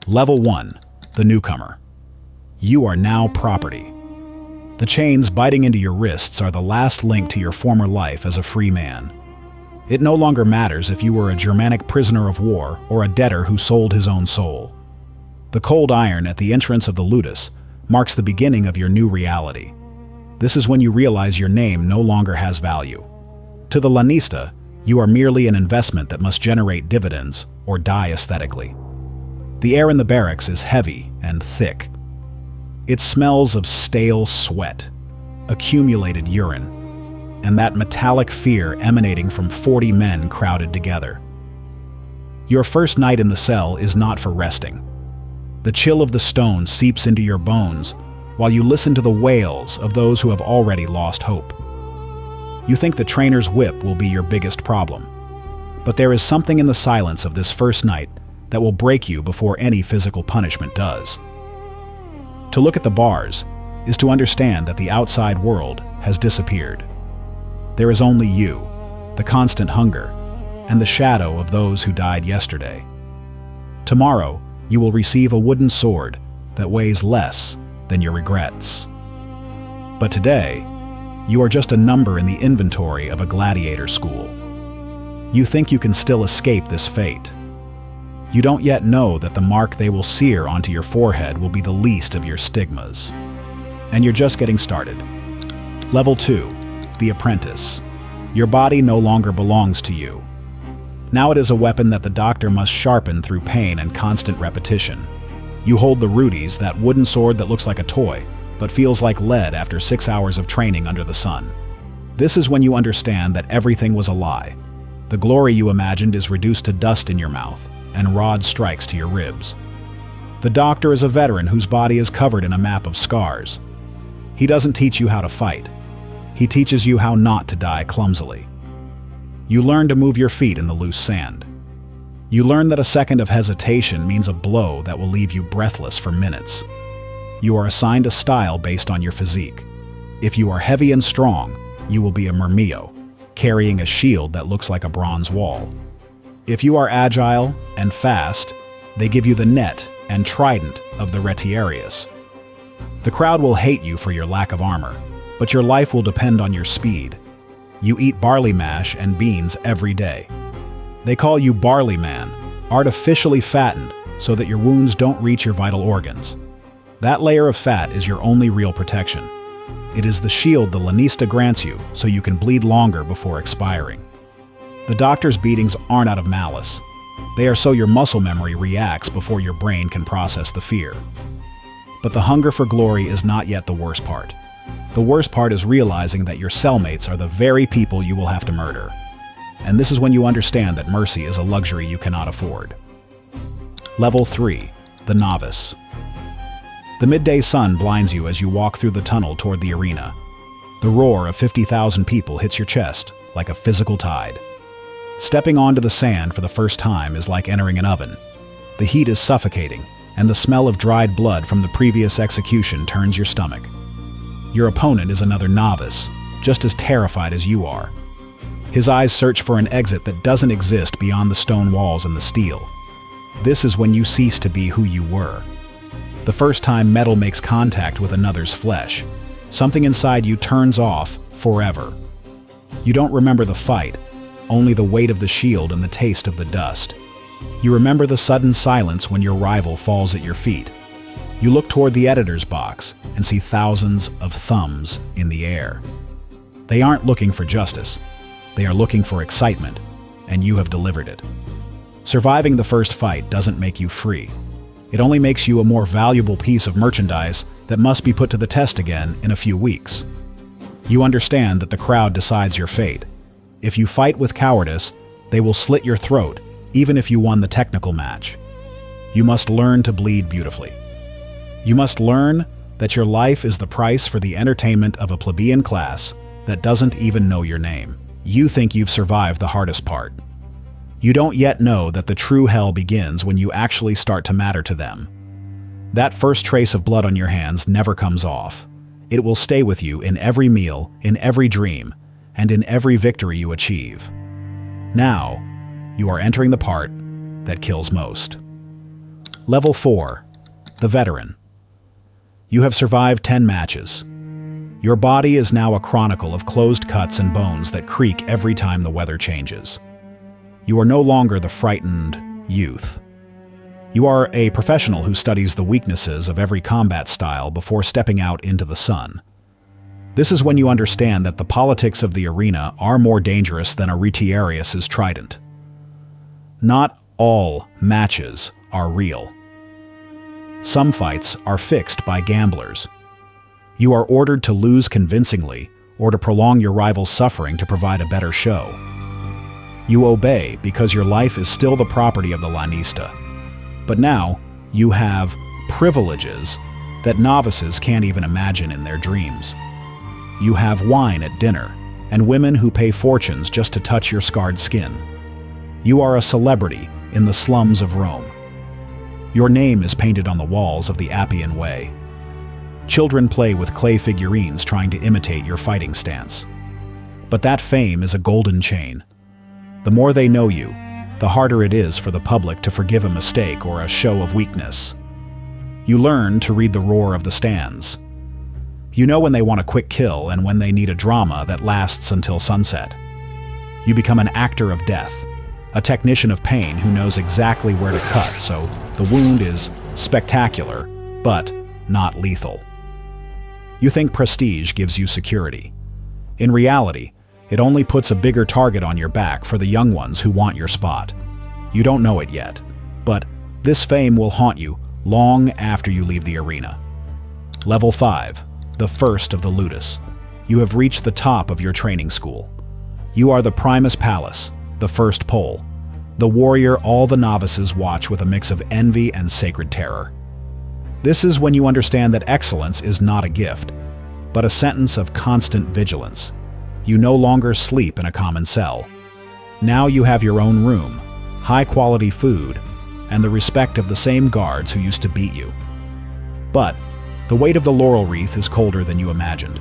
Level 1, the newcomer. You are now property. The chains biting into your wrists are the last link to your former life as a free man. It no longer matters if you were a Germanic prisoner of war or a debtor who sold his own soul. The cold iron at the entrance of the Ludus marks the beginning of your new reality. This is when you realize your name no longer has value. To the lanista, you are merely an investment that must generate dividends or die aesthetically. The air in the barracks is heavy and thick. It smells of stale sweat, accumulated urine, and that metallic fear emanating from 40 men crowded together. Your first night in the cell is not for resting. The chill of the stone seeps into your bones while you listen to the wails of those who have already lost hope. You think the trainer's whip will be your biggest problem, but there is something in the silence of this first night that will break you before any physical punishment does. To look at the bars is to understand that the outside world has disappeared. There is only you, the constant hunger, and the shadow of those who died yesterday. Tomorrow, you will receive a wooden sword that weighs less than your regrets. But today, you are just a number in the inventory of a gladiator school. You think you can still escape this fate. You don't yet know that the mark they will sear onto your forehead will be the least of your stigmas. And you're just getting started. Level 2, the Apprentice. Your body no longer belongs to you. Now it is a weapon that the doctor must sharpen through pain and constant repetition. You hold the Rudies, that wooden sword that looks like a toy, but feels like lead after 6 hours of training under the sun. This is when you understand that everything was a lie. The glory you imagined is reduced to dust in your mouth, and rod strikes to your ribs. The doctor is a veteran whose body is covered in a map of scars. He doesn't teach you how to fight. He teaches you how not to die clumsily. You learn to move your feet in the loose sand. You learn that a second of hesitation means a blow that will leave you breathless for minutes. You are assigned a style based on your physique. If you are heavy and strong, you will be a murmillo, carrying a shield that looks like a bronze wall. If you are agile and fast, they give you the net and trident of the retiarius. The crowd will hate you for your lack of armor, but your life will depend on your speed. You eat barley mash and beans every day. They call you Barley Man, artificially fattened so that your wounds don't reach your vital organs. That layer of fat is your only real protection. It is the shield the lanista grants you so you can bleed longer before expiring. The doctor's beatings aren't out of malice. They are so your muscle memory reacts before your brain can process the fear. But the hunger for glory is not yet the worst part. The worst part is realizing that your cellmates are the very people you will have to murder. And this is when you understand that mercy is a luxury you cannot afford. Level 3, the Novice. The midday sun blinds you as you walk through the tunnel toward the arena. The roar of 50,000 people hits your chest like a physical tide. Stepping onto the sand for the first time is like entering an oven. The heat is suffocating, and the smell of dried blood from the previous execution turns your stomach. Your opponent is another novice, just as terrified as you are. His eyes search for an exit that doesn't exist beyond the stone walls and the steel. This is when you cease to be who you were. The first time metal makes contact with another's flesh, something inside you turns off forever. You don't remember the fight, only the weight of the shield and the taste of the dust. You remember the sudden silence when your rival falls at your feet. You look toward the editor's box and see thousands of thumbs in the air. They aren't looking for justice. They are looking for excitement, and you have delivered it. Surviving the first fight doesn't make you free. It only makes you a more valuable piece of merchandise that must be put to the test again in a few weeks. You understand that the crowd decides your fate. If you fight with cowardice, they will slit your throat, even if you won the technical match. You must learn to bleed beautifully. You must learn that your life is the price for the entertainment of a plebeian class that doesn't even know your name. You think you've survived the hardest part. You don't yet know that the true hell begins when you actually start to matter to them. That first trace of blood on your hands never comes off. It will stay with you in every meal, in every dream, and in every victory you achieve. Now, you are entering the part that kills most. Level 4. The Veteran. You have survived 10 matches. Your body is now a chronicle of closed cuts and bones that creak every time the weather changes. You are no longer the frightened youth. You are a professional who studies the weaknesses of every combat style before stepping out into the sun. This is when you understand that the politics of the arena are more dangerous than Aretarius's trident. Not all matches are real. Some fights are fixed by gamblers. You are ordered to lose convincingly or to prolong your rival's suffering to provide a better show. You obey because your life is still the property of the Lanista. But now, you have privileges that novices can't even imagine in their dreams. You have wine at dinner, and women who pay fortunes just to touch your scarred skin. You are a celebrity in the slums of Rome. Your name is painted on the walls of the Appian Way. Children play with clay figurines trying to imitate your fighting stance. But that fame is a golden chain. The more they know you, the harder it is for the public to forgive a mistake or a show of weakness. You learn to read the roar of the stands. You know when they want a quick kill and when they need a drama that lasts until sunset. You become an actor of death, a technician of pain who knows exactly where to cut, so the wound is spectacular, but not lethal. You think prestige gives you security. In reality, it only puts a bigger target on your back for the young ones who want your spot. You don't know it yet, but this fame will haunt you long after you leave the arena. Level 5. The first of the Ludus. You have reached the top of your training school. You are the Primus Palus, the first pole, the warrior all the novices watch with a mix of envy and sacred terror. This is when you understand that excellence is not a gift, but a sentence of constant vigilance. You no longer sleep in a common cell. Now you have your own room, high-quality food, and the respect of the same guards who used to beat you. But the weight of the laurel wreath is colder than you imagined.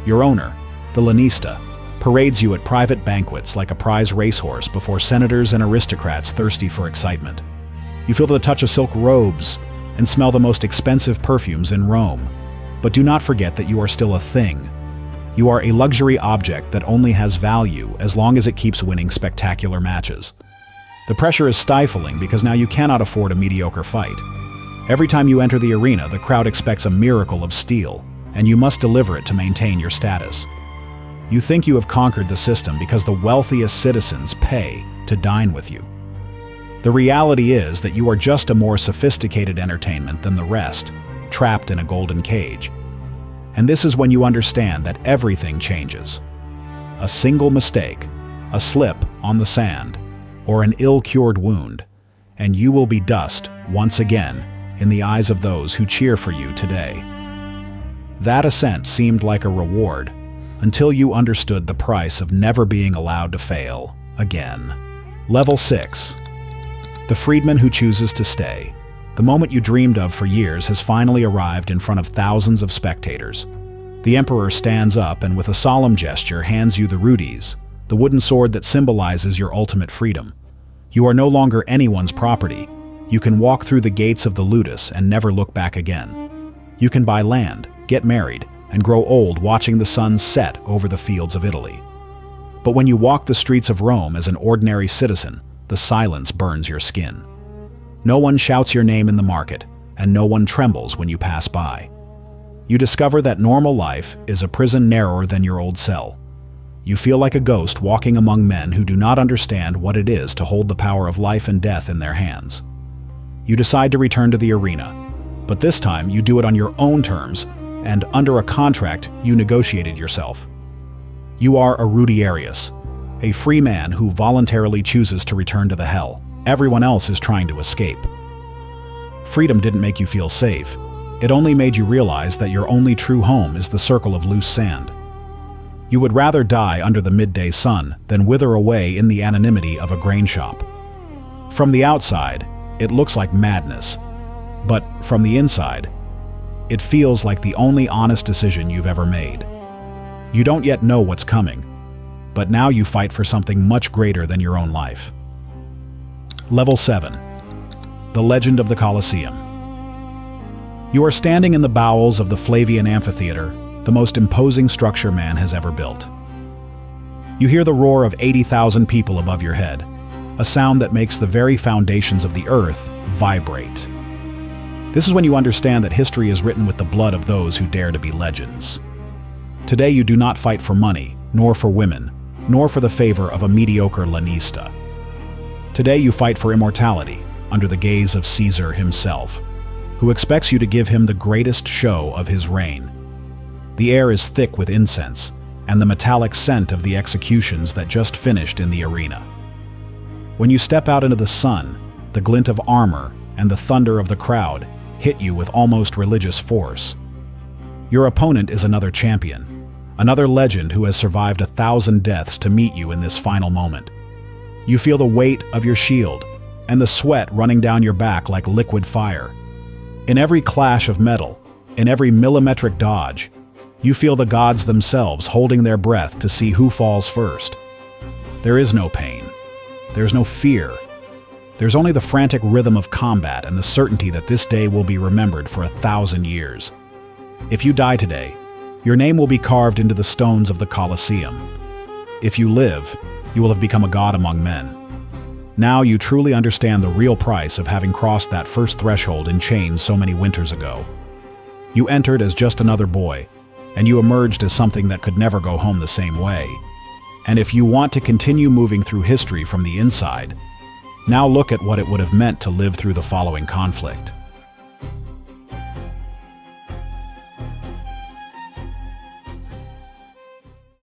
Your owner, the Lanista, parades you at private banquets like a prize racehorse before senators and aristocrats thirsty for excitement. You feel the touch of silk robes and smell the most expensive perfumes in Rome. But do not forget that you are still a thing. You are a luxury object that only has value as long as it keeps winning spectacular matches. The pressure is stifling because now you cannot afford a mediocre fight. Every time you enter the arena, the crowd expects a miracle of steel, and you must deliver it to maintain your status. You think you have conquered the system because the wealthiest citizens pay to dine with you. The reality is that you are just a more sophisticated entertainment than the rest, trapped in a golden cage. And this is when you understand that everything changes. A single mistake, a slip on the sand, or an ill-cured wound, and you will be dust once again in the eyes of those who cheer for you today. That ascent seemed like a reward until you understood the price of never being allowed to fail again. Level 6. The Freedman who chooses to stay. The moment you dreamed of for years has finally arrived in front of thousands of spectators. The Emperor stands up and with a solemn gesture hands you the Rudis, the wooden sword that symbolizes your ultimate freedom. You are no longer anyone's property. You can walk through the gates of the Ludus and never look back again. You can buy land, get married, and grow old watching the sun set over the fields of Italy. But when you walk the streets of Rome as an ordinary citizen, the silence burns your skin. No one shouts your name in the market, and no one trembles when you pass by. You discover that normal life is a prison narrower than your old cell. You feel like a ghost walking among men who do not understand what it is to hold the power of life and death in their hands. You decide to return to the arena, but this time you do it on your own terms, and under a contract you negotiated yourself. You are a Rudiarius, a free man who voluntarily chooses to return to the hell. Everyone else is trying to escape. Freedom didn't make you feel safe. It only made you realize that your only true home is the circle of loose sand. You would rather die under the midday sun than wither away in the anonymity of a grain shop. From the outside, it looks like madness, but from the inside, it feels like the only honest decision you've ever made. You don't yet know what's coming, but now you fight for something much greater than your own life. Level 7. The legend of the Colosseum. You are standing in the bowels of the Flavian Amphitheater, the most imposing structure man has ever built. You hear the roar of 80,000 people above your head, a sound that makes the very foundations of the earth vibrate. This is when you understand that history is written with the blood of those who dare to be legends. Today you do not fight for money, nor for women, nor for the favor of a mediocre lanista. Today you fight for immortality, under the gaze of Caesar himself, who expects you to give him the greatest show of his reign. The air is thick with incense, and the metallic scent of the executions that just finished in the arena. When you step out into the sun, the glint of armor and the thunder of the crowd hit you with almost religious force. Your opponent is another champion, another legend who has survived 1,000 deaths to meet you in this final moment. You feel the weight of your shield and the sweat running down your back like liquid fire. In every clash of metal, in every millimetric dodge, you feel the gods themselves holding their breath to see who falls first. There is no pain. There's no fear. There's only the frantic rhythm of combat and the certainty that this day will be remembered for 1,000 years. If you die today, your name will be carved into the stones of the Colosseum. If you live, you will have become a god among men. Now you truly understand the real price of having crossed that first threshold in chains so many winters ago. You entered as just another boy, and you emerged as something that could never go home the same way. And if you want to continue moving through history from the inside, now look at what it would have meant to live through the following conflict.